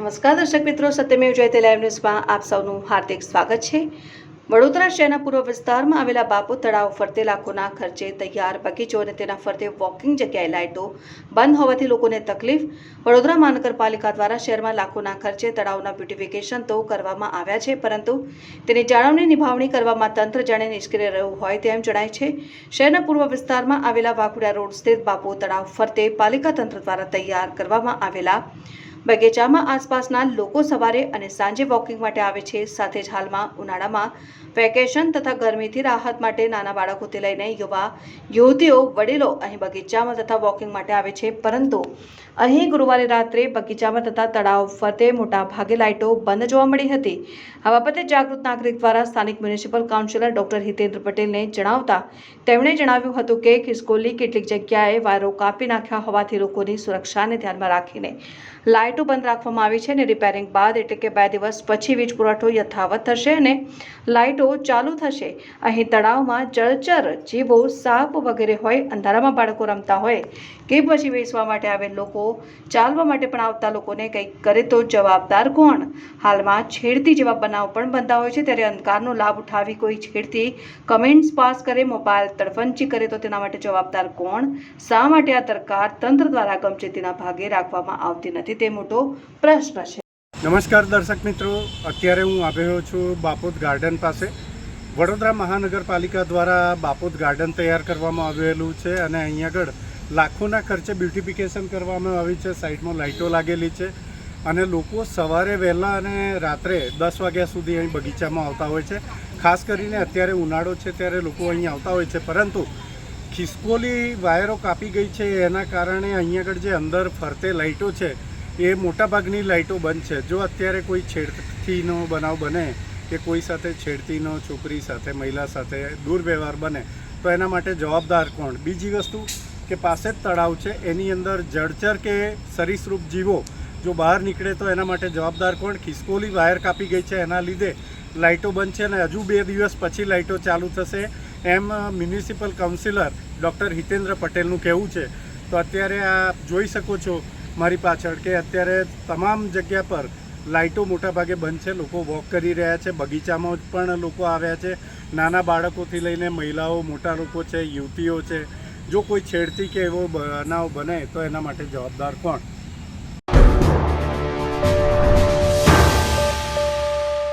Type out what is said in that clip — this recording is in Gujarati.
નમસ્કાર દર્શક મિત્રો, સત્યમેવ જયતે લાઈવ ન્યૂઝમાં આપ સૌનું હાર્દિક સ્વાગત છે। વડોદરા શહેરના પૂર્વ વિસ્તારમાં આવેલા બાપુ તળાવ ફરતે લાખોના ખર્ચે તૈયાર બગીચો અને તેના ફરતે વોકિંગ જગ્યાએ લાઇટો બંધ હોવાથી લોકોને તકલીફ। વડોદરા મહાનગરપાલિકા દ્વારા શહેરમાં લાખોના ખર્ચે તળાવના બ્યુટિફિકેશન તો કરવામાં આવ્યા છે, પરંતુ તેની જાળવણી નિભાવણી કરવામાં તંત્ર જાણે નિષ્ક્રિય રહ્યું હોય તેમ જણાય છે। શહેરના પૂર્વ વિસ્તારમાં આવેલા વાઘોડિયા રોડ સ્થિત બાપુ તળાવ ફરતે પાલિકા તંત્ર દ્વારા તૈયાર કરવામાં આવેલા બગીચામાં આસપાસના લોકો સવારે અને સાંજે વોકિંગ માટે આવે છે। સાથે જ હાલમાં ઉનાળામાં વેકેશન તથા ગરમીથી રાહત માટે નાના બાળકોથી લઈને યુવા યુવતીઓ વડીલો અહીં બગીચામાં તથા વોકિંગ માટે આવે છે, પરંતુ અહીં ગુરુવારે રાત્રે બગીચામાં તથા તળાવ ફરતે મોટા ભાગે લાઇટો બંધ જોવા મળી હતી। આ બાબતે જાગૃત નાગરિક દ્વારા સ્થાનિક મ્યુનિસિપલ કાઉન્સિલર ડોક્ટર હિતેન્દ્ર પટેલને જણાવતા તેમણે જણાવ્યું હતું કે ખિસકોલી કેટલીક જગ્યાએ વાયરો કાપી નાખ્યા હોવાથી લોકોની સુરક્ષાને ધ્યાનમાં રાખીને લાઇટો બંધ રાખવામાં આવી છે અને રિપેરિંગ બાદ એટલે કે 2 દિવસ પછી વીજ પુરવઠો યથાવત થશે અને લાઇટો ચાલુ થશે। અહીં તળાવમાં જળચર જીવો, સાપ વગેરે હોય, અંધારામાં બાળકો રમતા હોય કે પછી બેસવા માટે આવેલ લોકો, ચાલવા માટે પણ આવતા લોકોને કંઈક કરે તો જવાબદાર કોણ? હાલમાં છેડતી જેવા બનાવ પણ બનતા હોય છે, ત્યારે અંધકારનો લાભ ઉઠાવી કોઈ છેડતી કમેન્ટ્સ પાસ કરે, મોબાઈલ તડફંચી કરે તો તેના માટે જવાબદાર કોણ? શા માટે આ દરકાર તંત્ર દ્વારા ગમચેતીના ભાગે રાખવામાં આવતી નથી, તે મોટો પ્રશ્ન છે। નમસ્કાર દર્શક મિત્રો, અત્યારે હું આવ્યો છું બાપોદ ગાર્ડન પાસે। વડોદરા મહાનગરપાલિકા દ્વારા બાપોદ ગાર્ડન તૈયાર કરવામાં આવેલું છે અને અહીં આગળ લાખોના ખર્ચે બ્યુટિફિકેશન કરવામાં આવી છે। સાઈડમાં લાઇટો લાગેલી છે અને લોકો સવારે વહેલા અને રાત્રે 10 વાગ્યા સુધી અહીં બગીચામાં આવતા હોય છે। ખાસ કરીને અત્યારે ઉનાળો છે ત્યારે લોકો અહીં આવતા હોય છે, પરંતુ ખિસકોલી વાયરો કાપી ગઈ છે એના કારણે અહીં આગળ જે અંદર ફરતે લાઇટો છે એ મોટાભાગની લાઇટો બંધ છે। જો અત્યારે કોઈ છેડતીનો બનાવ બને કે કોઈ સાથે છેડતીનો, છોકરી સાથે, મહિલા સાથે દુર્વ્યવહાર બને તો એના માટે જવાબદાર કોણ? બીજી વસ્તુ કે પાસે જ તળાવ છે, એની અંદર જળચર કે સરીસૃપ જીવો જો બહાર નીકળે તો એના માટે જવાબદાર કોણ? ખિસકોલી વાયર કાપી ગઈ છે એના લીધે લાઇટો બંધ છે અને હજુ 2 દિવસ પછી લાઇટો ચાલુ થશે એમ મ્યુનિસિપલ કાઉન્સિલર ડૉક્ટર હિતેન્દ્ર પટેલનું કહેવું છે। તો અત્યારે આ જોઈ શકો છો મારી પાછળ કે અત્યારે તમામ જગ્યા પર લાઇટો મોટાભાગે બંધ છે। લોકો વોક કરી રહ્યા છે, બગીચામાં પણ લોકો આવ્યા છે, નાના બાળકોથી લઈને મહિલાઓ, મોટા લોકો છે, યુવતીઓ છે। જો કોઈ છેડતી કે એવો બનાવ બને તો એના માટે જવાબદાર કોણ?